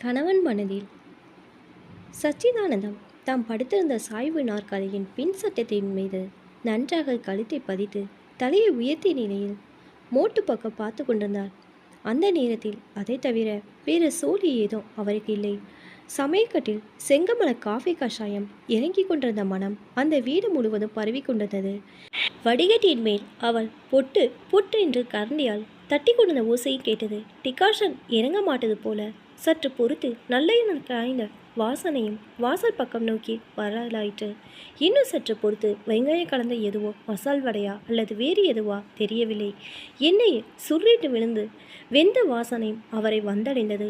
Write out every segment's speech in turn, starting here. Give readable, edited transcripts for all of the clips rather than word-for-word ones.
கணவன் மனதில் சச்சிதானந்தம் தாம் படுத்திருந்த சாய்வு நாற்காலியின் பின் சட்டத்தின் மீது நன்றாக கழுத்தை பதித்து தலையை உயர்த்திய நிலையில் மோட்டு பக்கம் பார்த்து கொண்டிருந்தார். அந்த நேரத்தில் அதை தவிர வேறு சோழி ஏதோ அவருக்கு இல்லை. சமயக்கட்டில் செங்கமல காஃபி கஷாயம் இறங்கி கொண்டிருந்த மனம் அந்த வீடு முழுவதும் பரவி கொண்டிருந்தது. வடிகட்டியின் மேல் அவள் பொட்டு பொட்டு என்று கரண்டியால் தட்டி கொண்டிருந்த ஓசையும் கேட்டது. டிகாஷன் இறங்க மாட்டது போல சற்று பொறுத்து நல்ல காய்ந்த வாசனையும் வாசல் பக்கம் நோக்கி வரலாயிற்று. இன்னும் சற்று பொறுத்து வெங்காயம் கலந்த எதுவோ மசால் வடையா அல்லது வேறு எதுவா தெரியவில்லை. எண்ணெயை சுருட்டு விழுந்து வெந்த வாசனையும் அவரை வந்தடைந்தது.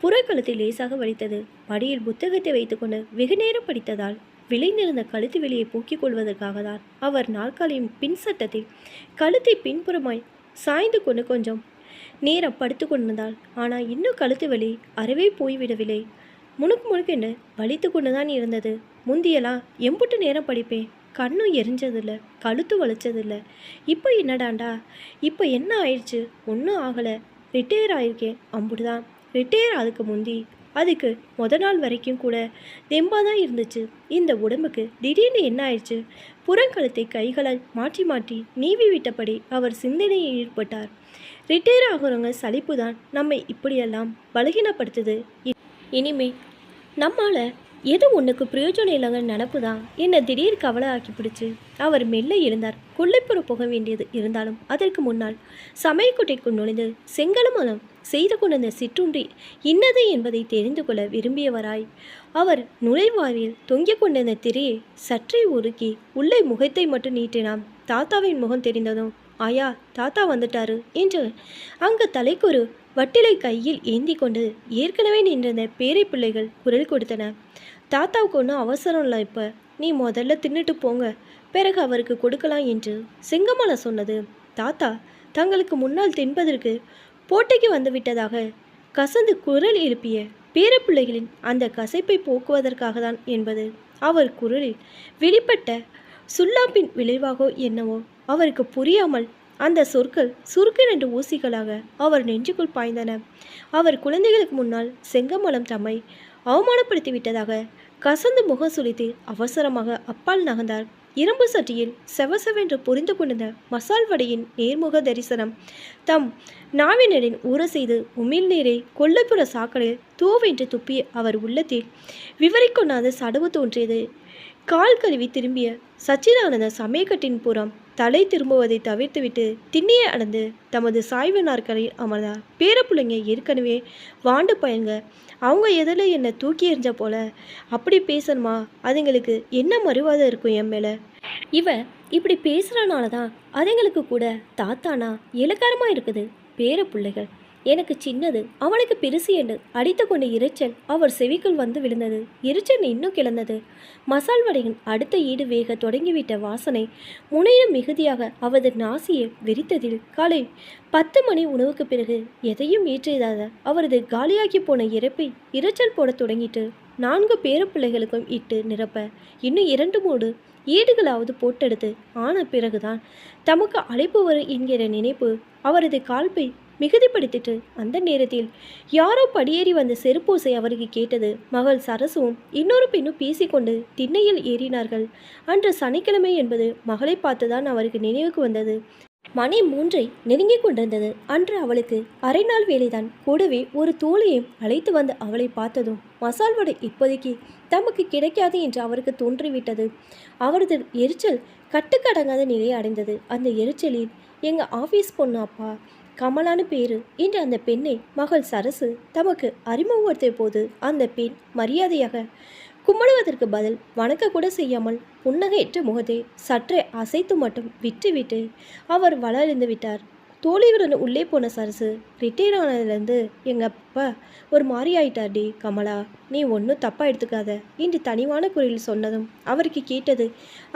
புறக்கழுத்தில் லேசாக வலித்தது. படியில் புத்தகத்தை வைத்துக்கொண்டு வெகு நேரம் படித்ததால் விளைந்திருந்த கழுத்து வெளியை போக்கிக் கொள்வதற்காக தான் அவர் நாற்காலியின் பின் சட்டத்தில் கழுத்தை பின்புறமாய் சாய்ந்து கொண்டு கொஞ்சம் நேரம் படுத்து கொண்டிருந்தாள். ஆனால் இன்னும் கழுத்து வலி அறவே போய்விடவில்லை. முணுக்கென்று வலித்து கொண்டுதான் இருந்தது. முந்தியெல்லாம் எம்புட்டு நேரம் படிப்பேன், கண்ணும் எரிஞ்சதில்லை, கழுத்து வலிச்சதில்லை. இப்போ என்னடாண்டா, இப்போ என்ன ஆயிடுச்சு? ஒன்றும் ஆகலை, ரிட்டையர் ஆயிருக்கேன், அம்புட்டுதான். ரிட்டையர் அதுக்கு முந்தி அதுக்கு நாள் வரைக்கும் கூட தெம்பாக தான் இருந்துச்சு. இந்த உடம்புக்கு திடீர்னு என்ன ஆயிடுச்சு? புறங்கழுத்தை கைகளால் மாற்றி மாற்றி நீவி விட்டபடி அவர் சிந்தனையில் ஈடுபட்டார். ரிட்டையர் ஆகிறவங்க சலிப்பு தான் நம்மை இப்படியெல்லாம் பலகீனப்படுத்துது. இனிமே நம்மால் எது ஒன்றுக்கு பிரயோஜனம் இல்லைங்க நினப்பு தான் என்னை திடீர் கவலை ஆக்கி பிடிச்சு. அவர் மெல்ல இருந்தார். கொல்லைப்புற போக வேண்டியது இருந்தாலும் அதற்கு முன்னால் சமையற்கொட்டைக்குள் நுழைந்து செங்கலமலம் செய்து கொண்டிருந்த சிற்றுண்டி இன்னது என்பதை தெரிந்து கொள்ள விரும்பியவராய் அவர் நுழைவாரில் தொங்கிக் கொண்டிருந்த திரையை சற்றே உருக்கி உள்ளே முகத்தை மட்டும் நீட்டினான். தாத்தாவின் முகம் தெரிந்ததும், ஆயா தாத்தா வந்துட்டாரு என்று அங்கு தலைக்கொரு வட்டிலை கையில் ஏந்தி கொண்டு ஏற்கனவே நின்றிருந்த பேரை பிள்ளைகள் குரல் கொடுத்தன. தாத்தாவுக்கு ஒன்றும் அவசரம் இல்லை, இப்போ நீ முதல்ல தின்னுட்டு போங்க, பிறகு அவருக்கு கொடுக்கலாம் என்று செங்கமலை சொன்னது. தாத்தா தங்களுக்கு முன்னால் தின்பதற்கு போட்டைக்கு வந்து விட்டதாக கசந்து குரல் எழுப்பிய பேரப்பிள்ளைகளின் அந்த கசைப்பை போக்குவதற்காக தான் என்பது அவர் குரலில் வெளிப்பட்ட சுல்லாப்பின் விளைவாகோ என்னவோ அவருக்கு புரியாமல் அந்த சொற்கள் சுருக்கென்று ஊசிகளாக அவர் நெஞ்சுக்குள் பாய்ந்தன. அவர் குழந்தைகளுக்கு முன்னால் செங்கமலம் தம்மை அவமானப்படுத்தி விட்டதாக கசந்து முகம் சுளித்து அவசரமாக அப்பால் நகர்ந்தார். இரும்பு சட்டியில் செவசெவென்று புரிந்து கொண்டிருந்த மசால் வடையின் நேர்முக தரிசனம் தம் நாவினரின் ஊற செய்து உமிழ்நீரை கொல்லைப்புற சாக்கடையில் தூவென்று துப்பிய அவர் உள்ளத்தில் விவரிக்கொண்டாத சடவு தோன்றியது. கால் கழுவி திரும்பிய சச்சிதானந்த சமயக்கட்டின் புறம் தலை திரும்புவதை தவிர்த்துவிட்டு திண்ணியை அடர்ந்து தமது சாய்வு நாற்காலில் அமர்ந்தார். பேரப்பிள்ளைங்க ஏற்கனவே வாண்டு பயங்க, அவங்க எதில் என்னை தூக்கி எறிஞ்ச போல. அப்படி பேசணுமா? அதுங்களுக்கு என்ன மறுவாதம் இருக்கும் என் மேலே? இவ இப்படி பேசுகிறனால தான் அதுங்களுக்கு கூட தாத்தானா இலக்காரமாக இருக்குது. பேரப்பிள்ளைகள் எனக்கு சின்னது, அவனுக்கு பெருசு என்று அடித்து கொண்ட இரைச்சல் அவர் செவிக்குள் வந்து விழுந்தது. இரைச்சல் இன்னும் கிளந்தது. மசால் வடையின் அடுத்த ஈடு வேக தொடங்கிவிட்ட வாசனை முனையும் மிகுதியாக அவரது நாசியை வெறித்ததில் காலை 10 மணி உணவுக்கு பிறகு எதையும் ஏற்றியதாக அவரது காலியாகி போன இறப்பை இரைச்சல் போட தொடங்கிட்டு 4 பேரப்பிள்ளைகளுக்கும் இட்டு நிரப்ப இன்னும் 2-3 ஈடுகளாவது போட்டெடுத்து ஆன பிறகுதான் தமக்கு அழைப்பு வரும் என்கிற நினைப்பு அவரது கால்பை மிகுதிப்படுத்திட்டு அந்த நேரத்தில் யாரோ படியேறி வந்த செருப்போசை அவருக்கு கேட்டது. மகள் சரசுவும் இன்னொரு பெண்ணும் பேசிக்கொண்டு திண்ணையில் ஏறினார்கள். அன்று சனிக்கிழமை என்பது மகளை பார்த்துதான் அவருக்கு நினைவுக்கு வந்தது. மணி 3 நெருங்கி கொண்டிருந்தது. அன்று அவளுக்கு அரை நாள் வேலைதான். கூடவே ஒரு தோழியையும் அழைத்து வந்து அவளை பார்த்ததும் மசால் வடை இப்போதைக்கு தமக்கு கிடைக்காது என்று அவருக்கு தோன்றிவிட்டது. அவரது எரிச்சல் கட்டுக்கடங்காத நிலையை அடைந்தது. அந்த எரிச்சலில் எங்கள் ஆஃபீஸ் பொண்ணு அப்பா கமலான்னு பேரு என்று அந்த பெண்ணை மகள் சரசு தமக்கு அறிமுகப்படுத்திய போது அந்த பெண் மரியாதையாக கும்பிடுவதற்கு பதில் வணக்க கூட செய்யாமல் புன்னகையற்ற முகத்தை சற்றே அசைத்து மட்டும் விட்டுவிட்டு அவர் வளர்ந்து விட்டார். தோழியுடன் உள்ளே போன சரசு, ரிட்டையர் ஆனதுலேருந்து எங்கள் அப்பா ஒரு மாதிரி ஆயிட்டார்டி கமலா, நீ ஒன்றும் தப்பாக எடுத்துக்காத என்று தனிவான குரலில் சொன்னதும் அவருக்கு கேட்டது.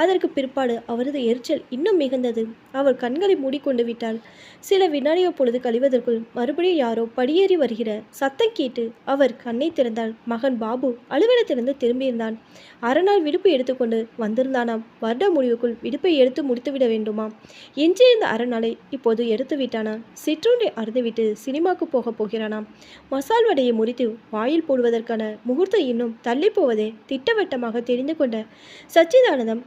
அதற்கு பிற்பாடு அவரது எரிச்சல் இன்னும் மிகுந்தது. அவர் கண்களை மூடிக்கொண்டு விட்டாள். சில வினாடியோ பொழுது கழிவதற்குள் மறுபடியும் யாரோ படியேறி வருகிற சத்தம் கேட்டு அவர் கண்ணை திறந்தாள். மகன் பாபு அலுவலகத்திலிருந்து திரும்பியிருந்தான். அரை நாள் விடுப்பு எடுத்துக்கொண்டு வந்திருந்தானாம். வருட முடிவுக்குள் விடுப்பை எடுத்து முடித்துவிட வேண்டுமாம். எஞ்சியிருந்த அரை நாளை இப்போது எடுத்து கொடுத்து விட்டானா? சிற்றுண்டி அருந்துவிட்டு சினிமாவுக்கு போகிறானாம். மசால் வடையை முறித்து வாயில் போடுவதற்கான முகூர்த்தம் இன்னும் தள்ளி போவதே திட்டவட்டமாக தெரிந்து கொண்ட சச்சிதானந்தம்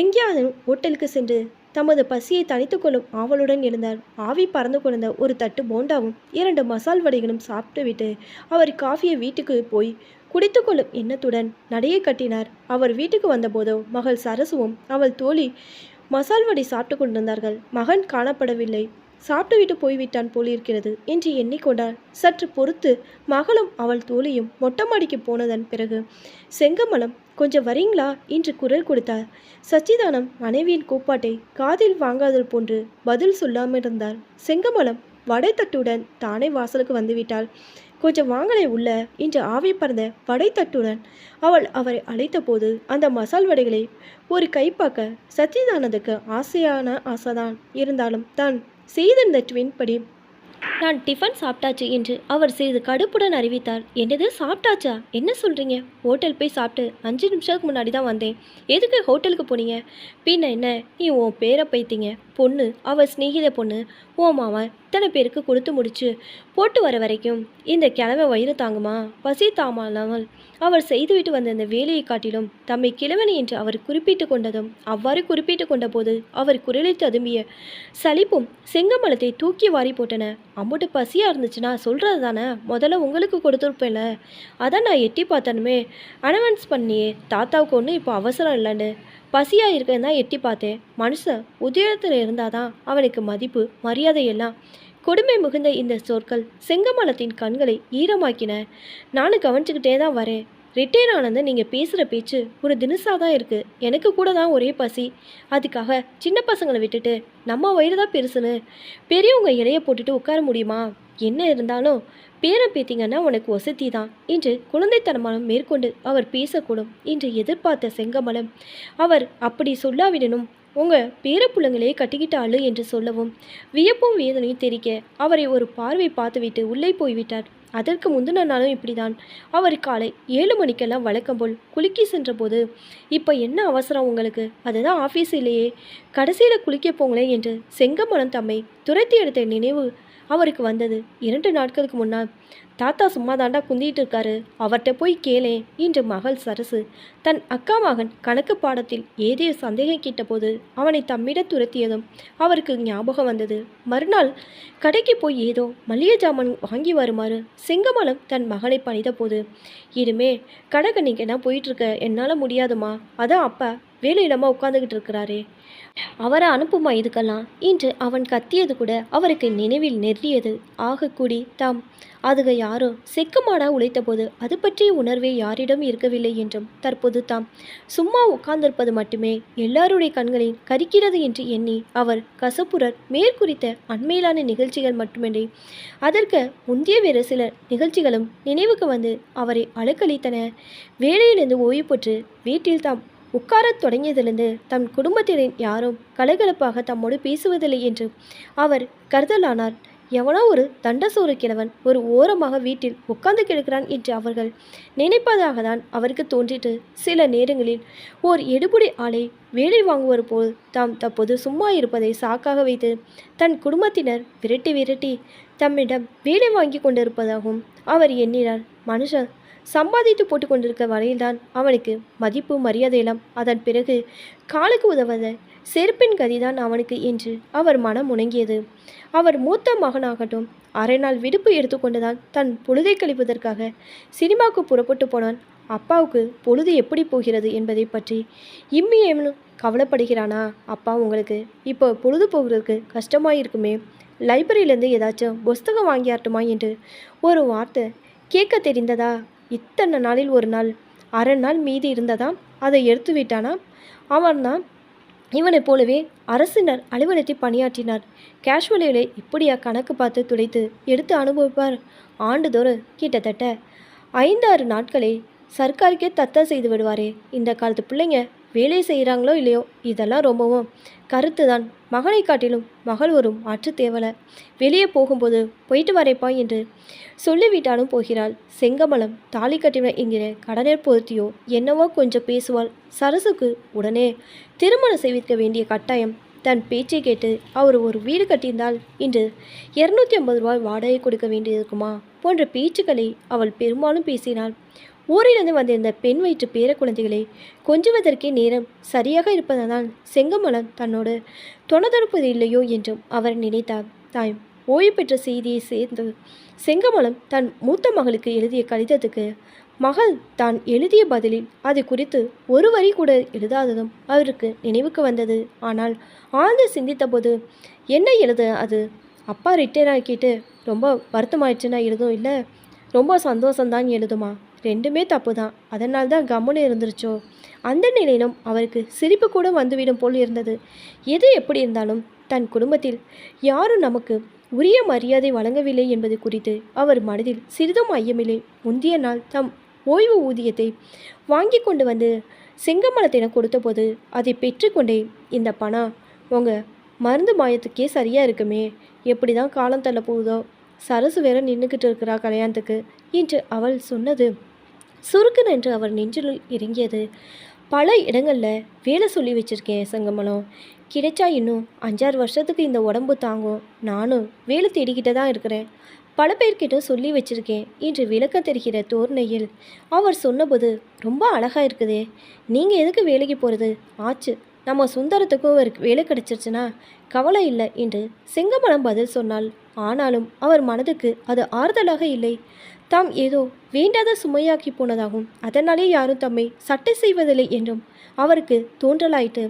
எங்கேயாவது ஹோட்டலுக்கு சென்று தமது பசியை தணித்து கொள்ளும் ஆவலுடன் இருந்தார். ஆவி பறந்து கொண்ட ஒரு தட்டு போண்டாவும் 2 மசால் வடைகளும் சாப்பிட்டுவிட்டு அவர் காஃபியை வீட்டுக்கு போய் குடித்து கொள்ளும் எண்ணத்துடன் நடையை கட்டினார். அவர் வீட்டுக்கு வந்தபோதோ மகள் சரசுவும் அவள் தோழி மசால் வடை சாப்பிட்டு கொண்டிருந்தார்கள். மகன் காணப்படவில்லை. சாப்பிட்டுவிட்டு போய்விட்டான் போலிருக்கிறது என்று எண்ணிக்கொண்டார். சற்று பொறுத்து மகளும் அவள் தோழியும் மொட்டை மாடிக்கு போனதன் பிறகு செங்கமலம் கொஞ்சம் வரீங்களா என்று குரல் கொடுத்தார். சச்சிதானம் மனைவியின் கூப்பாட்டை காதில் வாங்காதல் போன்று பதில் சொல்லாமல் இருந்தார். செங்கமலம் வடை தட்டுடன் தானே வாசலுக்கு வந்துவிட்டாள். கொஞ்சம் வாங்கலை உள்ள என்று ஆவி பறந்த வடை தட்டுடன் அவரை அழைத்த போது அந்த மசால் வடைகளை ஒரு கைப்பாக்க சச்சிதானந்துக்கு ஆசைதான். இருந்தாலும் தான் செய்திருந்த ட்வின் படி நான் டிஃபன் சாப்பிட்டாச்சு என்று அவர் சிறிது கடுப்புடன் அறிவித்தார். என்னது சாப்பிட்டாச்சா? என்ன சொல்கிறீங்க? ஹோட்டல் போய் சாப்பிட்டு 5 நிமிஷத்துக்கு முன்னாடி தான் வந்தேன். எதுக்கு ஹோட்டலுக்கு போனீங்க? பின்ன என்ன, நீ உன் பேரை பைத்திங்க பொண்ணு, அவள் ஸ்நேகித பொண்ணு, ஓ மாவன் இத்தனை பேருக்கு கொடுத்து முடிச்சு போட்டு வர வரைக்கும் இந்த கிழமை வயிறு தாங்குமா? பசி தாமாலாமல் அவர் செய்துவிட்டு வந்த இந்த வேலையை காட்டிலும் தம்மை கிழவன் என்று அவர் குறிப்பிட்டு கொண்டதும் அவ்வாறு குறிப்பிட்டு கொண்ட போது அவர் குரலை ததும்பிய சலிப்பும் செங்கமலத்தை தூக்கி வாரி போட்டன. அம்புட்டு பசியாக இருந்துச்சுன்னா சொல்கிறது தானே, முதல்ல உங்களுக்கு கொடுத்துருப்பேன்ல, அதான் நான் எட்டி பார்த்தனுமே. அனௌன்ஸ் பண்ணியே தாத்தாவுக்கு ஒன்றும் இப்போ அவசரம் இல்லைன்னு பசியாக இருக்கன்னு தான் எட்டி பார்த்தேன். மனுஷன் உத்தியோகத்தில் இருந்தால் தான் அவனுக்கு மதிப்பு மரியாதை எல்லாம். கொடுமை மிகுந்த இந்த சொற்கள் செங்கமலத்தின் கண்களை ஈரமாக்கின. நானும் கவனிச்சுக்கிட்டே தான் வரேன். ரிட்டையர் ஆனது நீங்கள் பேசுகிற பேச்சு ஒரு தினுசாக தான் இருக்குது. எனக்கு கூட தான் ஒரே பசி. அதுக்காக சின்ன பசங்களை விட்டுட்டு நம்ம வயிறு தான் பெருசுன்னு பெரியவங்க இலையை போட்டுட்டு உட்கார முடியுமா? என்ன இருந்தாலும் பேரம் பேத்திங்கன்னா உனக்கு வசதி தான் என்று குழந்தைத்தனமான மேற்கொண்டு அவர் பேசக்கூடும் என்று எதிர்பார்த்த செங்கமலம் அவர் அப்படி சொல்லாவிடனும் உங்கள் பேரப்புள்ளங்களே கட்டிக்கிட்ட ஆளு என்று சொல்லவும் வியப்பும் வேதனையும் தெரிக்க அவரை ஒரு பார்வை பார்த்துவிட்டு உள்ளே போய்விட்டார். அதற்கு முந்தின நாளும் இப்படிதான். அவர் காலை 7 மணிக்கெல்லாம் வழக்கம் போல் குளிக்க சென்றபோது இப்போ என்ன அவசரம் உங்களுக்கு? அதுதான் ஆஃபீஸ் இல்லையே, கடைசியில் குளிக்க போங்களே என்று செங்கமலம் தம்மை துரத்தி எடுத்த நினைவு அவருக்கு வந்தது. 2 நாட்களுக்கு முன்னால் தாத்தா சும்மா தாண்டா குந்திட்டு இருக்காரு, அவர்கிட்ட போய் கேளே என்று மகள் சரசு தன் அக்கா மகன் கணக்கு பாடத்தில் ஏதோ சந்தேகம் கேட்டபோது அவனை தம்மிட துரத்தியதும் அவருக்கு ஞாபகம் வந்தது. மறுநாள் கடைக்கு போய் ஏதோ மளிகை ஜாமான் வாங்கி வருமாறு செங்கமலம் தன் மகளை பணித போது, இனிமே கடைக்கு நீங்கள் என்ன போயிட்டுருக்க, என்னால் முடியாதுமா, அதான் அப்பா வேலையில்லாமல் உட்காந்துக்கிட்டு இருக்கிறாரே, அவரை அனுப்புமா இதுக்கெல்லாம் என்று அவன் கத்தியது கூட அவருக்கு நினைவில் நெருடியது. ஆகக்கூடி தாம் அதுக யாரோ செக்குமாடா உழைத்த போது அது பற்றிய உணர்வே யாரிடம் இருக்கவில்லை என்றும் தற்போது தாம் சும்மா உட்கார்ந்திருப்பது மட்டுமே எல்லாருடைய கண்களில் கரிக்கிறது என்று எண்ணி அவர் கசப்புரர் மேற்குறித்த அண்மையிலான நிகழ்ச்சிகள் மட்டுமின்றி அதற்கு முந்தைய வேறு சில நிகழ்ச்சிகளும் நினைவுக்கு வந்து அவரை அலக்களித்தன. வேலையிலிருந்து ஓய்வு பெற்று வீட்டில் தாம் உட்காரத் தொடங்கியதிலிருந்து தம் குடும்பத்தினர் யாரும் கலகலப்பாக தம்மோடு பேசுவதில்லை என்று அவர் கருதலானார். எவனோ ஒரு தண்டசோறு கிழவன் ஒரு ஓரமாக வீட்டில் உட்கார்ந்து கிடக்கிறான் என்று அவர்கள் நினைப்பதாக தான் அவருக்கு தோன்றிட்டு சில நேரங்களில் ஓர் எடுபுடி ஆளை வேலை வாங்குவர் போல் தாம் தற்போது சும்மா இருப்பதை சாக்காக வைத்து தன் குடும்பத்தினர் விரட்டி விரட்டி தம்மிடம் வேலை வாங்கி கொண்டிருப்பதாகவும் அவர் எண்ணினார். மனுஷன் சம்பாதித்து போட்டு கொண்டிருக்க வரையில்தான் அவனுக்கு மதிப்பு மரியாதையெல்லாம். அதன் பிறகு காலுக்கு உதவத செருப்பின் கதிதான் அவனுக்கு என்று அவர் மனம் முணங்கியது. அவர் மூத்த மகனாகட்டும் 1/2 நாள் விடுப்பு எடுத்துக்கொண்டுதான் தன் பொழுதை கழிப்பதற்காக சினிமாவுக்கு புறப்பட்டு போனான். அப்பாவுக்கு பொழுது எப்படி போகிறது என்பதை பற்றி ஏனும் கவலைப்படுகிறானா? அப்பா, உங்களுக்கு இப்போ பொழுது போகிறதுக்கு கஷ்டமாக இருக்குமே, லைப்ரரியிலேருந்து ஏதாச்சும் புஸ்தகம் வாங்கியாட்டுமா என்று ஒரு வார்த்தை கேட்க தெரிந்ததா? இத்தனை நாளில் ஒரு நாள் 1/2 நாள் மீதி இருந்ததா, அதை எடுத்து விட்டானா? அவன்தான் இவனைப் போலவே அரசினர் அலுவலகத்தில் பணியாற்றினார். கேஷுவலிகளை இப்படியா கணக்கு பார்த்து துடைத்து எடுத்து அனுபவிப்பார்? ஆண்டுதோறும் கிட்டத்தட்ட 5-6 நாட்களை சர்க்காருக்கே தத்தா செய்து விடுவாரே. இந்த காலத்து பிள்ளைங்க வேலை செய்கிறாங்களோ இல்லையோ, இதெல்லாம் ரொம்பவும் கருத்து தான். மகனை காட்டிலும் மகள் ஒரு மாற்று தேவலை. வெளியே போகும்போது போயிட்டு வரைப்பா என்று சொல்லிவிட்டாலும் போகிறாள். செங்கமலம் தாலி கட்டின என்கிற கடனை பொருத்தியோ என்னவோ கொஞ்சம் பேசுவாள். சரசுக்கு உடனே திருமணம் செய்விக்க வேண்டிய கட்டாயம் தன் பேச்சை கேட்டு அவர் ஒரு வீடு கட்டியிருந்தால் இன்று 250 ரூபாய் வாடகை கொடுக்க வேண்டியிருக்குமா போன்ற பேச்சுக்களை அவள் பெரும்பாலும் பேசினாள். ஊரிலிருந்து வந்திருந்த பெண் வயிற்று பேர குழந்தைகளை கொஞ்சுவதற்கே நேரம் சரியாக இருப்பதனால் செங்கமலம் தன்னோடு தொணதொடுப்பது இல்லையோ என்றும் அவர் நினைத்தார். தாய் ஓய்வு பெற்ற செய்தியை சேர்ந்து செங்கமலம் தன் மூத்த மகளுக்கு எழுதிய கடிதத்துக்கு மகள் தான் எழுதிய பதிலில் அது குறித்து ஒரு வரி கூட எழுதாததும் அவருக்கு நினைவுக்கு வந்தது. ஆனால் ஆழ்ந்து சிந்தித்தபோது என்ன எழுத அது? அப்பா ரிட்டையர் ஆக்கிட்டு ரொம்ப வருத்தமாயிடுச்சுன்னா எழுதும், இல்லை ரொம்ப சந்தோஷம்தான் எழுதுமா? ரெண்டுமே தப்பு தான். அதனால்தான் கம்முன்னு இருந்துருச்சோ? அந்த நிலையிலும் அவருக்கு சிரிப்பு கூட வந்துவிடும் போல் இருந்தது. எது எப்படி இருந்தாலும் தன் குடும்பத்தில் யாரும் நமக்கு உரிய மரியாதை வழங்கவில்லை என்பது குறித்து அவர் மனதில் சிறிதும் ஐயமில்லை. முந்திய நாள் தம் ஓய்வு ஊதியத்தை வாங்கி கொண்டு வந்து செங்கமலத்திடம் கொடுத்தபோது அதை பெற்றுக்கொண்டே, இந்த பணம் உங்கள் மருந்து மாயத்துக்கே சரியாக இருக்குமே, எப்படி தான் காலம் தள்ள போகுதோ, சரசு வேற நின்றுக்கிட்டு இருக்கிறா கல்யாணத்துக்கு என்று அவள் சொன்னது சுருக்குனென்று அவர் நெஞ்சில் இறங்கியது. பல இடங்களில் வேலை சொல்லி வச்சுருக்கேன் செங்கமலம், கிடைச்சா இன்னும் 5-6 வருஷத்துக்கு இந்த உடம்பு தாங்கும். நானும் வேலை தேடிக்கிட்டு தான் இருக்கிறேன், பல பேர்கிட்ட சொல்லி வச்சுருக்கேன் என்று விளக்கம் தெரிகிற தோரணையில் அவர் சொன்னபோது, ரொம்ப அழகாக இருக்குதே, நீங்கள் எதுக்கு வேலைக்கு போகிறது? ஆச்சு, நம்ம சுந்தரத்துக்கும் ஒரு வேலை கிடச்சிருச்சுன்னா கவலை இல்லை என்று செங்கமலம் பதில் சொன்னாள். ஆனாலும் அவர் மனதுக்கு அது ஆறுதலாக இல்லை. தாம் ஏதோ வேண்டாத சுமையாக்கி போனதாகும், அதனாலே யாரும் தம்மை சட்டை செய்வதில்லை என்றும் அவருக்கு தோன்றலாயிற்று.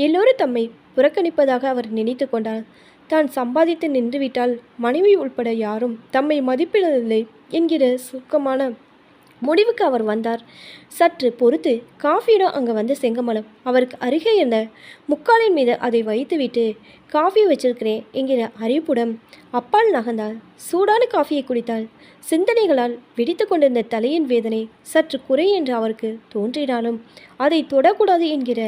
எல்லோரும் தம்மை புறக்கணிப்பதாக அவர் நினைத்து கொண்டார். தான் சம்பாதித்து நின்றுவிட்டால் மனைவி உள்பட யாரும் தம்மை மதிப்பிடவில்லை என்கிற சுருக்கமான முடிவுக்கு அவர் வந்தார். சற்று பொறுத்து காஃபியிடம் அங்கே வந்த செங்கமலம் அவருக்கு அருகே இருந்த முக்காலின் மீது அதை வைத்துவிட்டு, காஃபி வச்சிருக்கிறேன் என்கிற அறிவிப்புடன் அப்பால் நகர்ந்தாள். சூடான காஃபியை குடித்தாள். சிந்தனைகளால் வெடித்து கொண்டிருந்த தலையின் வேதனை சற்று குறை என்று அவருக்கு தோன்றினாலும் அதை தொடக்கூடாது என்கிற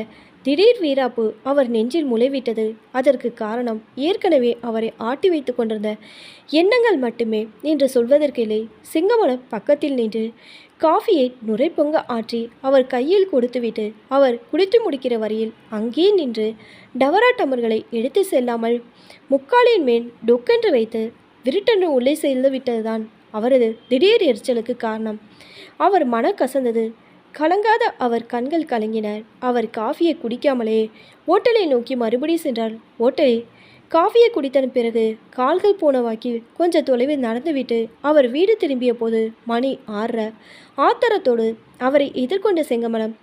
திடீர் வீராப்பு அவர் நெஞ்சில் முளைவிட்டது. அதற்கு காரணம் ஏற்கனவே அவரை ஆட்டி வைத்து கொண்டிருந்த எண்ணங்கள் மட்டுமே என்று சொல்வதற்கில்லை. செங்கமலம் பக்கத்தில் நின்று காஃபியை நுரை பொங்க ஆற்றி அவர் கையில் கொடுத்துவிட்டு அவர் குடித்து முடிக்கிற வரையில் அங்கே நின்று டவரா டமர்களை எடுத்து செல்லாமல் முக்காலின் மேல் டொக்கென்று வைத்து விருட்டென்று உள்ளே சென்று விட்டதுதான் அவரது திடீர் எரிச்சலுக்கு காரணம். அவர் மன கசந்தது. கலங்காத அவர் கண்கள் கலங்கின. அவர் காஃபியை குடிக்காமலே ஓட்டலை நோக்கி மறுபடி சென்றார். ஓட்டலில் காஃபியை குடித்தன பிறகு கால்கள் போன வாக்கில் கொஞ்சம் தொலைவில் நடந்துவிட்டு அவர் வீடு திரும்பிய போது மணி 6:30. ஆத்திரத்தோடு அவரை எதிர்கொண்ட செங்கமலம்,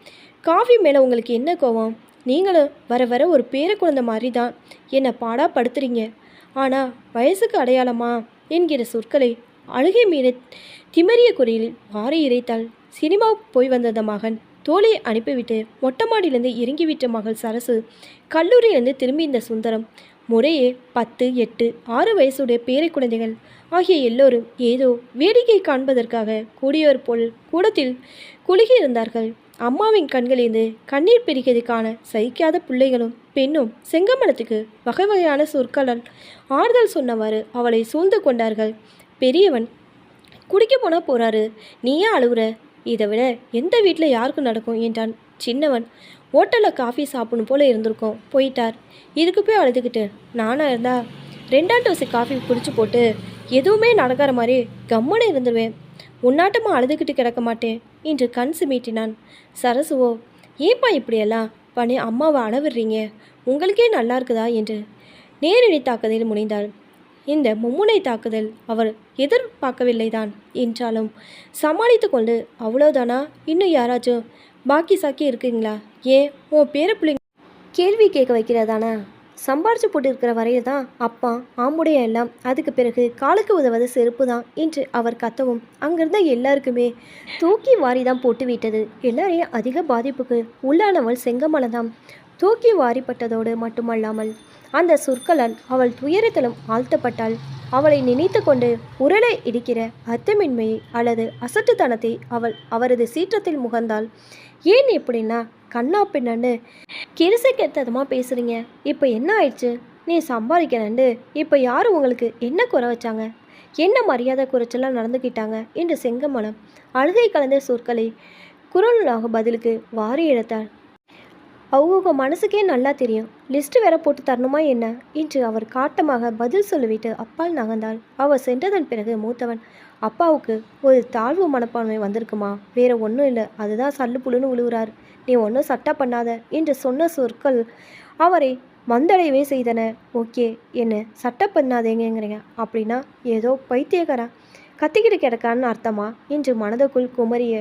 காஃபி மேலே உங்களுக்கு என்ன கோவம்? நீங்களும் வர வர ஒரு பேர குழந்தை மாதிரி தான் என்னை பாடா படுத்துறீங்க. ஆனால் வயசுக்கு அடையாளமா என்கிற சொற்களை அழுகை மீது திமறிய குறையில் வாரி இறைத்தாள். சினிமா போய் வந்த மகன் தோழியை அனுப்பிவிட்டு மொட்டை மாடியிலிருந்து இறங்கிவிட்ட மகள் சரசு, கல்லூரியிலிருந்து திரும்பி இந்த சுந்தரம், முறையே 10, 8, 6 வயசுடைய பேரை குழந்தைகள் ஆகிய எல்லோரும் ஏதோ வேடிக்கை காண்பதற்காக கூடியவர் போல் கூடத்தில் குலுகியிருந்தார்கள். அம்மாவின் கண்களிலிருந்து கண்ணீர் பெருகியது காண சகிக்காத பிள்ளைகளும் பெண்ணும் செங்கமலத்துக்கு வகை வகையான சொற்களால் ஆறுதல் சொன்னவாறு அவளை சூழ்ந்து கொண்டார்கள். பெரியவன், குடிக்க போனால் போகிறாரு, நீ ஏன் அழுகுற? இதை விட எந்த வீட்டில் யாருக்கும் நடக்கும் என்றான். சின்னவன், ஹோட்டலில் காஃபி சாப்பிடணும் போல் இருந்திருக்கோம், போயிட்டார், இதுக்கு போய் அழுதுகிட்டு. நானாக இருந்தா 2ஆம் டோஸு காஃபி குடிச்சு போட்டு எதுவுமே நடக்கிற மாதிரி கம்முன்னு இருந்துருவேன், உன்னாட்டமாக அழுதுகிட்டு கிடக்க மாட்டேன் என்று கண் சிமிட்டினான். சரசுவோ, ஏப்பா இப்படியெல்லாம் பண்ணி அம்மாவை அளவிடுறீங்க, உங்களுக்கே நல்லா இருக்குதா என்று நேரடி தாக்குதலில் முனைந்தாள். இந்த மும்முனை தாக்குதல் அவர் எதிர்பார்க்கவில்லைதான் என்றாலும் சமாளித்து கொண்டு, அவ்வளோதானா, இன்னும் யாராச்சும் பாக்கி சாக்கி இருக்குங்களா? ஏன் உன் பேர பிள்ளைங்க கேள்வி கேட்க வைக்கிறதானா? சம்பாரிச்சு போட்டு இருக்கிற வரையில் தான் அப்பா ஆம்புடைய எல்லாம், அதுக்கு பிறகு காலுக்கு உதவது செருப்பு தான் என்று அவர் கத்தவும் அங்கிருந்த எல்லாருக்குமே தூக்கி வாரி தான் போட்டு விட்டது. எல்லாரையும் அதிக பாதிப்புக்கு உள்ளானவள் செங்கமலம்தான். தூக்கி வாரிப்பட்டதோடு மட்டுமல்லாமல் அந்த சொற்களால் அவள் துயரத்திலும் ஆழ்த்தப்பட்டாள். அவளை நினைத்து கொண்டு உரலை இடிக்கிற அர்த்தமின்மையை அல்லது அசட்டுத்தனத்தை அவரது சீற்றத்தில் முகர்ந்தாள். ஏன் எப்படின்னா, கண்ணா பின்னன்னு கிரிசைக்கெத்ததமாக பேசுகிறீங்க, இப்போ என்ன ஆயிடுச்சு? நீ சம்பாதிக்கிறேன்னு இப்போ யாரும் உங்களுக்கு என்ன குறை வச்சாங்க? என்ன மரியாதை குறைச்செல்லாம் நடந்துக்கிட்டாங்க என்று செங்கமலம் அழுகை கலந்த சொற்களை குரலாக பதிலுக்கு வாரி இழுத்தாள். அவங்க மனசுக்கே நல்லா தெரியும். லிஸ்ட் வேற போட்டு தரணுமா என்ன என்று அவர் காட்டமாக பதில் சொல்லிவிட்டு அப்பால் நகர்ந்தாள். அவர் சென்றதன் பிறகு மூத்தவன், அப்பாவுக்கு ஒரு தாழ்வு மனப்பான்மை வந்திருக்குமா, வேற ஒன்றும் இல்லை, அதுதான் சல்லு புல்லுன்னு விழுகிறார், நீ ஒன்றும் சட்டை பண்ணாத என்று சொன்ன சொற்கள் அவரை மந்தடையவே செய்தன. ஓகே, என்ன சட்டை பண்ணாதேங்கிறீங்க அப்படின்னா ஏதோ பைத்தியக்காரா கத்திக்கிட்டு கிடக்கான்னு அர்த்தமா என்று மனதுக்குள் குமரிய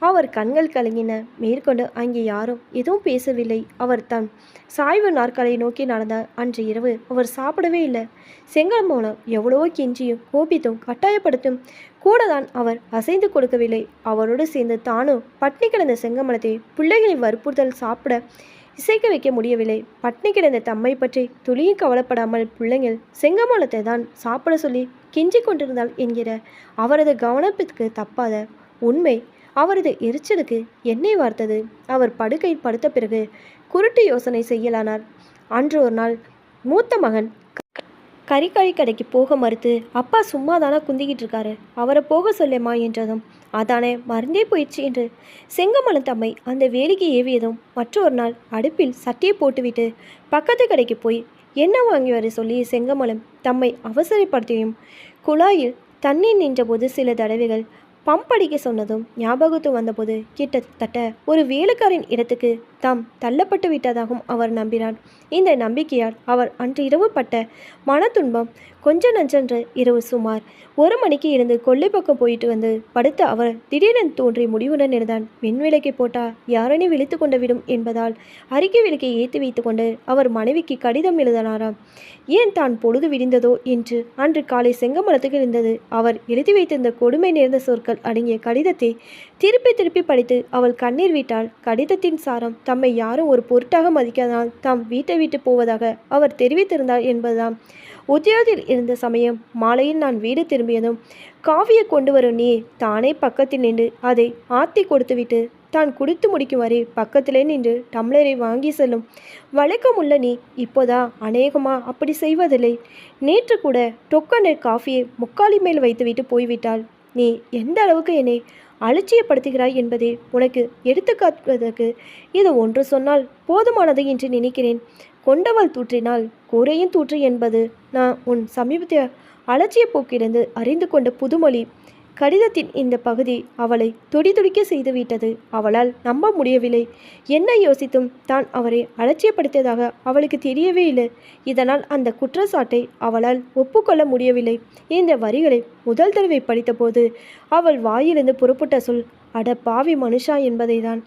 அவர் கண்கள் கலங்கின. மேற்கொண்டு அங்கே யாரும் எதுவும் பேசவில்லை. அவர் தன் சாய்வு நாற்காலியை நோக்கி நடந்தார். அன்று இரவு அவர் சாப்பிடவே இல்லை. செங்கமலம் எவ்வளவோ கெஞ்சியும் கோபித்தும் கட்டாயப்படுத்தும் கூட தான் அவர் அசைந்து கொடுக்கவில்லை. அவரோடு சேர்ந்து தானும் பட்னி கிடந்த செங்கமலத்தை பிள்ளைகளின் வற்புறுத்தல் சாப்பிட இசைக்க வைக்க முடியவில்லை. பட்னி கிடந்த தம்மை பற்றி துளியும் கவலைப்படாமல் பிள்ளைங்கள் செங்கமலத்தை தான் சாப்பிட சொல்லி கெஞ்சி கொண்டிருந்தாள் என்கிற அவரது கவனத்திற்கு தப்பாத உண்மை அவரது எரிச்சலுக்கு எண்ணெய் வார்த்தது. அவர் படுக்கையில் படுத்த பிறகு குருட்டு யோசனை செய்யலானார். அன்று ஒரு நாள் மூத்த மகன் கறிக்காய் கடைக்கு போக மறுத்து, அப்பா சும்மா தானே குந்திக்கிட்டு இருக்காரு, அவரை போக சொல்லேம்மா என்றதும், அதானே மறந்தே போயிடுச்சு என்று செங்கமலம் தம்மை அந்த வேலைக்கு ஏவியதும், மற்றொரு நாள் அடுப்பில் சட்டியை போட்டுவிட்டு பக்கத்து கடைக்கு போய் எண்ணெய் வாங்கி வர சொல்லி செங்கமலம் தம்மை அவசரப்படுத்தியும், குழாயில் தண்ணீர் நின்றபோது சில தடவைகள் பம்ப் அடிக்க சொன்னதும் ஞாபகத்து வந்தபோது கிட்டத்தட்ட ஒரு வேலைக்காரின் இடத்துக்கு தாம் தள்ளப்பட்டு விட்டதாகவும் அவர் நம்பினார். இந்த நம்பிக்கையால் அவர் அன்று இரவு பட்ட மன துன்பம் கொஞ்ச நஞ்சென்று இரவு சுமார் 1 மணிக்கு இருந்து கொல்லை பக்கம் போயிட்டு வந்து படுத்த அவர் திடீரென தோன்றி முடிவுடன் இருந்தான். விளக்கை போட்டால் யாரனே விழித்து கொண்டு விடும் என்பதால் அறிக்கை விளக்கை ஏற்றி வைத்து கொண்டு அவர் மனைவிக்கு கடிதம் எழுதினாராம். ஏன் தான் பொழுது விடிந்ததோ என்று அன்று காலை செங்கமலத்துக்கு இருந்தது. அவர் எழுதி வைத்திருந்த கொடுமை நேர்ந்த சொற்கள் அடங்கிய கடிதத்தை திருப்பி திருப்பி படித்து அவள் கண்ணீர் விட்டாள். கடிதத்தின் சாரம் தம்மை யாரும் ஒரு பொருட்டாக மதிக்காதனால் தாம் வீட்டை விட்டு போவதாக அவர் தெரிவித்திருந்தார் என்பதுதான். உத்தியோகத்தில் இருந்த சமயம் மாலையில் நான் வீடு திரும்பியதும் காஃபியை கொண்டு வரும் நீ தானே பக்கத்தில் நின்று அதை ஆற்றி கொடுத்துவிட்டு தான் குடித்து முடிக்கும் வரை பக்கத்திலே நின்று டம்ளரை வாங்கி செல்லும் வழக்கமுள்ள நீ இப்போதா அநேகமா அப்படி செய்வதில்லை. நேற்று கூட டொக்கனர் காஃபியை முக்காலி மேல் வைத்துவிட்டு போய்விட்டாள். நீ எந்த அளவுக்கு என்னை அலட்சியப்படுத்துகிறாய் என்பதை உனக்கு எடுத்துக்காட்டுவதற்கு இது ஒன்று சொன்னால் போதுமானது என்று நினைக்கிறேன். கொண்டவள் தூற்றினால் கூரையும் தூற்று என்பது நான் உன் சமீபத்திய அலட்சிய போக்கிலிருந்து அறிந்து கொண்ட புதுமொழி. கடிதத்தின் இந்த பகுதி அவளை துடிதுடிக்க செய்துவிட்டது. அவளால் நம்ப முடியவில்லை. என்ன யோசித்தும் தான் அவரை அலட்சியப்படுத்தியதாக அவளுக்கு தெரியவே இல்லை. இதனால் அந்த குற்றச்சாட்டை அவளால் ஒப்புக்கொள்ள முடியவில்லை. இந்த வரிகளை முதல் தடவை படித்தபோது அவள் வாயிலிருந்து புறப்பட்ட சொல் அட பாவி மனுஷா என்பதை தான்.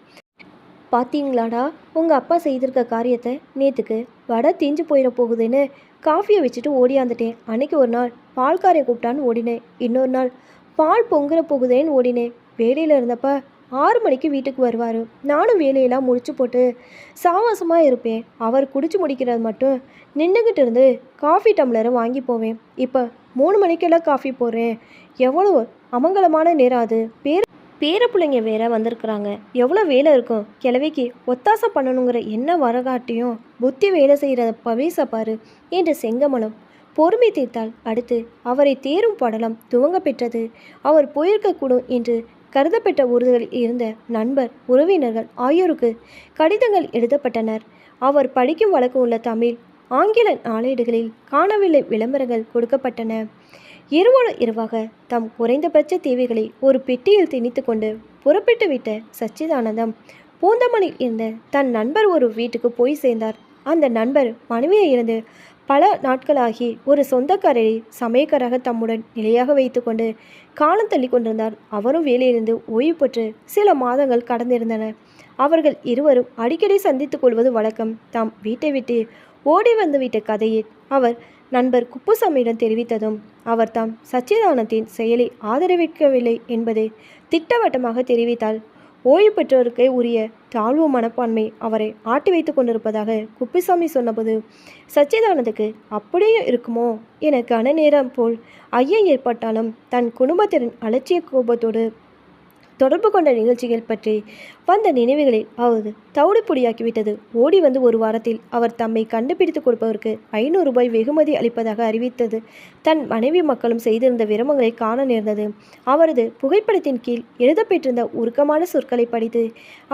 பார்த்தீங்களாடா உங்கள் அப்பா செய்திருக்க காரியத்தை, நேற்றுக்கு வடை தீஞ்சு போயிட போகுதுன்னு காஃபியை வச்சுட்டு ஓடியாந்துட்டேன். அன்னைக்கு ஒரு நாள் பால்காரை கூப்பிட்டான்னு ஓடினேன். இன்னொரு நாள் பால் பொங்குற போகுதேன்னு ஓடினேன். வேலையில் இருந்தப்ப 6 மணிக்கு வீட்டுக்கு வருவார். நானும் வேலையெல்லாம் முடிச்சு போட்டு சாவாசமாக இருப்பேன். அவர் குடிச்சு முடிக்கிறது மட்டும் நின்றுக்கிட்டு இருந்து காஃபி டம்ளரை வாங்கி போவேன். இப்போ 3 மணிக்கெல்லாம் காஃபி போடுறேன். எவ்வளோ அமங்கலமான நேரம் அது. பேர பிள்ளைங்க வேற வந்திருக்கிறாங்க. எவ்வளோ வேலை இருக்கும். கிழவிக்கு ஒத்தாசை பண்ணணுங்கிற என்ன வரகாட்டியும் புத்தி வேலை செய்கிற பவீச பாரு என்று செங்கமலம் பொறுமை தீர்த்தால். அடுத்து அவரை தேரும் படலம் துவங்க பெற்றது. அவர் போயிருக்கக்கூடும் என்று கருதப்பட்ட ஊர்களில் இருந்த நண்பர் உறவினர்கள் ஆகியோருக்கு கடிதங்கள் எழுதப்பட்டனர். அவர் படிக்கும் வழக்கம் உள்ள தமிழ் ஆங்கில நாளேடுகளில் காணவில்லை விளம்பரங்கள் கொடுக்கப்பட்டன. இரவோடு இரவாக தம் குறைந்தபட்ச தேவைகளை ஒரு பெட்டியில் திணித்து கொண்டு புறப்பட்டு விட்ட சச்சிதானந்தம் பூந்தமணியில் இருந்த தன் நண்பர் ஒரு வீட்டுக்கு போய் சேர்ந்தார். அந்த நண்பர் மனைவியை இருந்து பல நாட்களாகி ஒரு சொந்தக்காரரை சமயக்காராக தம்முடன் நிலையாக வைத்து கொண்டு காலம் தள்ளி கொண்டிருந்தார். அவரும் வேலையிலிருந்து ஓய்வு பெற்று சில மாதங்கள் கடந்திருந்தன. அவர்கள் இருவரும் அடிக்கடி சந்தித்துக் கொள்வது வழக்கம். தாம் வீட்டை விட்டு ஓடி வந்துவிட்ட கதையை அவர் நண்பர் குப்புசாமியிடம் தெரிவித்ததும் அவர் தாம் சச்சிதானந்தின் செயலை ஆதரவிக்கவில்லை என்பதை திட்டவட்டமாக தெரிவித்தால். ஓய்வு பெற்றோருக்கே உரிய தாழ்வு மனப்பான்மை அவரை ஆட்டி வைத்து கொண்டிருப்பதாக குப்புசாமி சொன்னபோது சச்சிதானந்துக்கு அப்படியே இருக்குமோ என கன நேரம் போல் ஐயம் ஏற்பட்டாலும் தன் குடும்பத்தின் அலட்சிய கோபத்தோடு தொடர்பு கொண்ட நிகழ்ச்சிகள் பற்றி வந்த நினைவுகளை அவர் தவிடுபொடியாக்கிவிட்டது. ஓடி வந்து ஒரு வாரத்தில் அவர் தம்மை கண்டுபிடித்து கொடுப்பதற்கு 500 ரூபாய் வெகுமதி அளிப்பதாக அறிவித்தது. தன் மனைவி மக்களும் செய்திருந்த விரமங்களை காண நேர்ந்தது. அவரது புகைப்படத்தின் கீழ் எழுதப்பெற்றிருந்த உருக்கமான சொற்களை படித்து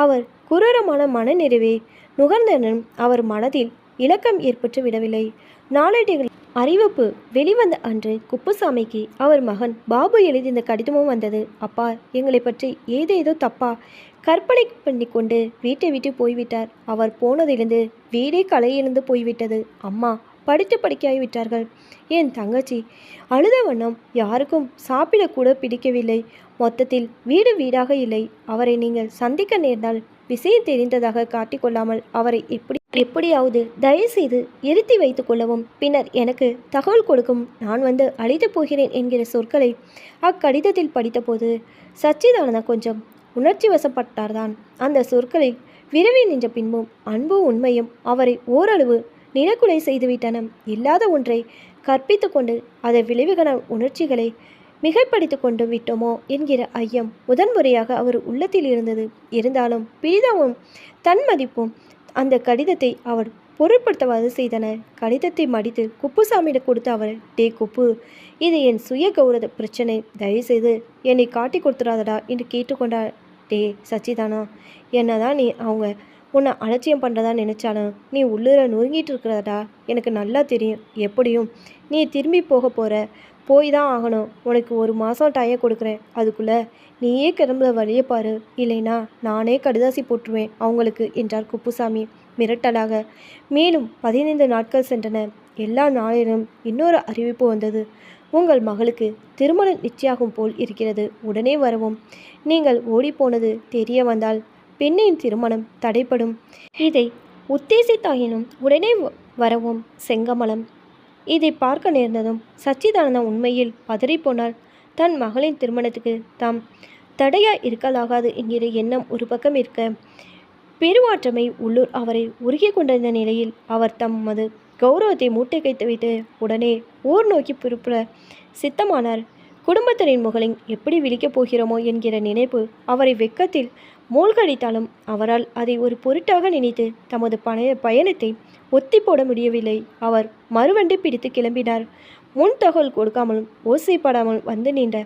அவர் குரூரமான மனநிறைவை நுகர்ந்தனும் அவர் மனதில் இலக்கம் ஏற்பட்டு விடவில்லை. நாளேடுகள் அறிவிப்பு வெளிவந்த அன்று குப்புசாமிக்கு அவர் மகன் பாபு எழுதிய கடிதமும் வந்தது. அப்பா, எங்களை பற்றி ஏதேதோ தப்பா கற்பனை பண்ணி கொண்டு வீட்டை விட்டு போய்விட்டார். அவர் போனதிலிருந்து வீடே களையிழந்து போய்விட்டது. அம்மா படிக்காய் விட்டார்கள். என் தங்கச்சி அழுத வண்ணம் யாருக்கும் சாப்பிடக்கூட பிடிக்கவில்லை. மொத்தத்தில் வீடு வீடாக இல்லை. அவரை நீங்கள் சந்திக்க நேர்ந்தால் விஷயம் தெரிந்ததாக காட்டிக்கொள்ளாமல் அவரை எப்படியாவது தயவுசெய்து இருத்தி வைத்து கொள்ளவும். பின்னர் எனக்கு தகவல் கொடுக்கும். நான் வந்து அழைத்து போகிறேன் என்கிற சொற்களை அக்கடிதத்தில் படித்தபோது சச்சிதானந்தா கொஞ்சம் உணர்ச்சி வசப்பட்டார்தான். அந்த சொற்களை விரவி நின்ற பின்பும் அன்பும் உண்மையும் அவரை ஓரளவு நிலக்குலை செய்துவிட்டன. இல்லாத ஒன்றை கற்பித்து கொண்டு அதை விளைவுகளான உணர்ச்சிகளை மிகைப்படுத்தி கொண்டு விட்டோமோ என்கிற ஐயம் முதன்முறையாக அவர் உள்ளத்தில் இருந்தது. இருந்தாலும் பிரிதாவும் தன்மதிப்பும் அந்த கடிதத்தை அவர் பொருட்படுத்தவாது செய்தன. கடிதத்தை மடித்து குப்புசாமியிடம் கொடுத்து அவர், டே குப்பு, இது என் சுய கௌரவ பிரச்சனை, தயவுசெய்து என்னை காட்டி கொடுத்துடாதடா என்று கேட்டுக்கொண்டார். டே சச்சிதானா, என்னதான் நீ அவங்க உன்னை அலட்சியம் பண்ணுறதா நினச்சாலும் நீ உள்ளூர நொறுங்கிட்டு இருக்கிறதா எனக்கு நல்லா தெரியும். எப்படியும் நீ திரும்பி போய் தான் ஆகணும். உனக்கு 1 மாதம் டைம் கொடுக்குறேன். அதுக்குள்ளே நீயே கிளம்புற வழியை பாரு, இல்லைனா நானே கடுதாசி போட்டுருவேன் அவங்களுக்கு என்றார் குப்புசாமி மிரட்டலாக. மேலும் 15 நாட்கள் சென்றன. எல்லா நாளிலும் இன்னொரு அறிவிப்பு வந்தது. உங்கள் மகளுக்கு திருமணம் நிச்சயாகும் போல் இருக்கிறது. உடனே வரவும். நீங்கள் ஓடிப்போனது தெரிய வந்தால் பெண்ணின் திருமணம் தடைப்படும். இதை உத்தேசித்தாயினும் உடனே வரவும். செங்கமலம். இதை பார்க்க நேர்ந்ததும் சச்சிதானந்தம் உண்மையில் பதறிப்போனாள். தன் மகளின் திருமணத்துக்கு தாம் தடையா இருக்கலாகாது என்கிற எண்ணம் ஒரு பக்கம் இருக்க, பெருவாற்றமை உள்ளூர் அவரை உருகி கொண்டிருந்த நிலையில் அவர் தமது கௌரவத்தை மூட்டை கைத்துவிட்டு உடனே ஊர் நோக்கி புறப்பட சித்தமானார். குடும்பத்தினரின் முகலின் எப்படி விழிக்கப் போகிறோமோ என்கிற நினைப்பு அவரை வெக்கத்தில் மூழ்கடித்தாலும் அவரால் அதை ஒரு பொருட்டாக நினைத்து தமது பயணத்தை ஒத்தி போட முடியவில்லை. அவர் மறுவண்டி பிடித்து கிளம்பினார். முன் தகவல் கொடுக்காமலும் ஓசைப்படாமல் வந்து நின்ற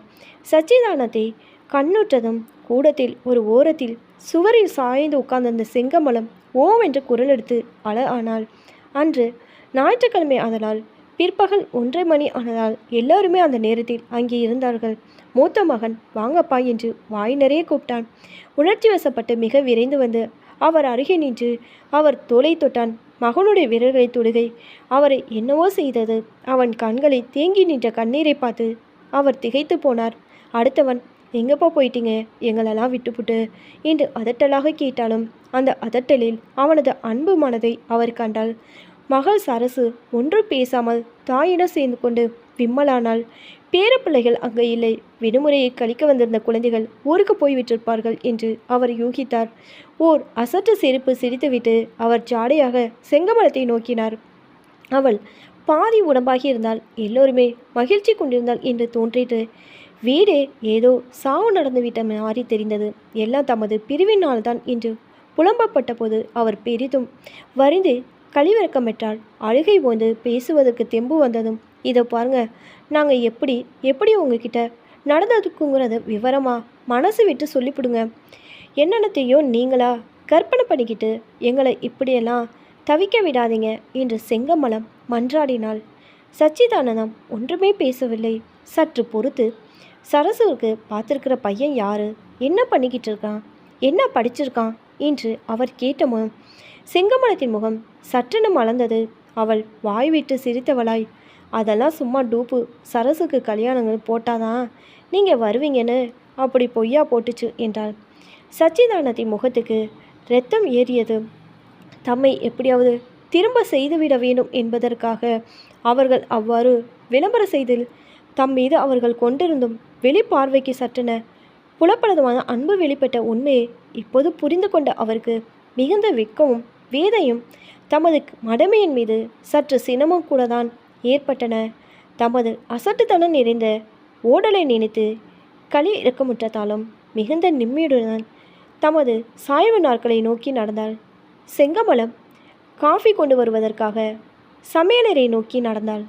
சச்சிதானத்தை கண்ணுற்றதும் கூடத்தில் ஒரு ஓரத்தில் சுவரில் சாய்ந்து உட்கார்ந்திருந்த செங்கமலம் ஓவென்று குரல் எடுத்து ஆனால். அன்று ஞாயிற்றுக்கிழமை ஆதலால் பிற்பகல் 1:30 மணி ஆனதால் எல்லாருமே அந்த நேரத்தில் அங்கே இருந்தார்கள். மூத்த மகன் வாங்கப்பா என்று வாய் நிறைய கூப்பிட்டான். உணர்ச்சி வசப்பட்டு மிக விரைந்து வந்து அவர் அருகே நின்று அவர் தோலை தொட்டான். மகனுடைய விரல்களை தொடுகை அவரை என்னவோ செய்தது. அவன் கண்களை தேங்கி நின்ற கண்ணீரை பார்த்து அவர் திகைத்து போனார். அடுத்தவன், எங்கப்பா போயிட்டீங்க, எங்களெல்லாம் விட்டுப்புட்டு என்று அதட்டலாக கேட்டாலும் அந்த அதட்டலில் அவனது அன்பு மனதை அவர் கண்டாள். மகள் சரசு ஒன்றும் பேசாமல் தாயிடம் சேர்ந்து கொண்டு விம்மலானாள். பேரப்பிள்ளைகள் அங்கே இல்லை. விடுமுறையை கழிக்க வந்திருந்த குழந்தைகள் ஊருக்கு போய்விட்டிருப்பார்கள் என்று அவர் யூகித்தார். ஓர் அசட்டு சிரிப்பு சிரித்துவிட்டு அவர் ஜாடையாக செங்கமலத்தை நோக்கினார். அவள் பாதி உடம்பாகி இருந்தால் எல்லோருமே மகிழ்ச்சி கொண்டிருந்தாள் என்று தோன்றிட்டு வீடே ஏதோ சாவு நடந்துவிட்ட மாறி தெரிந்தது. எல்லாம் தமது பிரிவினால்தான் என்று புலம்பப்பட்ட போது அவர் பெரிதும் வரிந்து கழிவிறக்கம் பெற்றாள். அழுகை போந்து பேசுவதற்கு தெம்பு வந்ததும், இதை பாருங்க, நாங்கள் எப்படி உங்ககிட்ட நடந்ததுக்குங்கிறத விவரமாக மனசு விட்டு சொல்லிவிடுங்க. என்னென்னத்தையோ நீங்களா கற்பனை பண்ணிக்கிட்டு எங்களை இப்படியெல்லாம் தவிக்க விடாதீங்க என்று செங்கமலம் மன்றாடினாள். சச்சிதானந்தம் ஒன்றுமே பேசவில்லை. சற்று பொறுத்து, சரசுவுக்கு பார்த்துருக்கிற பையன் யாரு, என்ன பண்ணிக்கிட்டு இருக்கான், என்ன படிச்சிருக்கான் என்று அவர் கேட்டமும் செங்கமலத்தின் முகம் சற்றென மலர்ந்தது. அவள் வாய் விட்டு சிரித்தவளாய், அதெல்லாம் சும்மா டூப்பு, சரசுக்கு கல்யாணங்கள் போட்டாதான் நீங்கள் வருவீங்கன்னு அப்படி பொய்யா போட்டுச்சு என்றாள். சச்சிதானந்தின் முகத்துக்கு இரத்தம் ஏறியது. தம்மை எப்படியாவது திரும்ப செய்துவிட வேண்டும் என்பதற்காக அவர்கள் அவ்வாறு விளம்பர செய்தில் தம் மீது அவர்கள் கொண்டிருந்தும் வெளிப்பார்வைக்கு சற்றென புலப்படமான அன்பு வெளிப்பட்ட உண்மையை இப்போது புரிந்து கொண்ட அவருக்கு மிகுந்த வெட்கமும் வேதையும் தமது மடமையின் மீது சற்று சினமும் கூட தான் ஏற்பட்டன. தமது அசட்டுத்தனம் நிறைந்த ஓடலை நினைத்து களி இறக்கமுற்றதாலும் மிகுந்த நிம்மதியுடன் தமது சாய்வு நாட்களை நோக்கி நடந்தாள். செங்கமலம் காஃபி கொண்டு வருவதற்காக சமையலறை நோக்கி நடந்தாள்.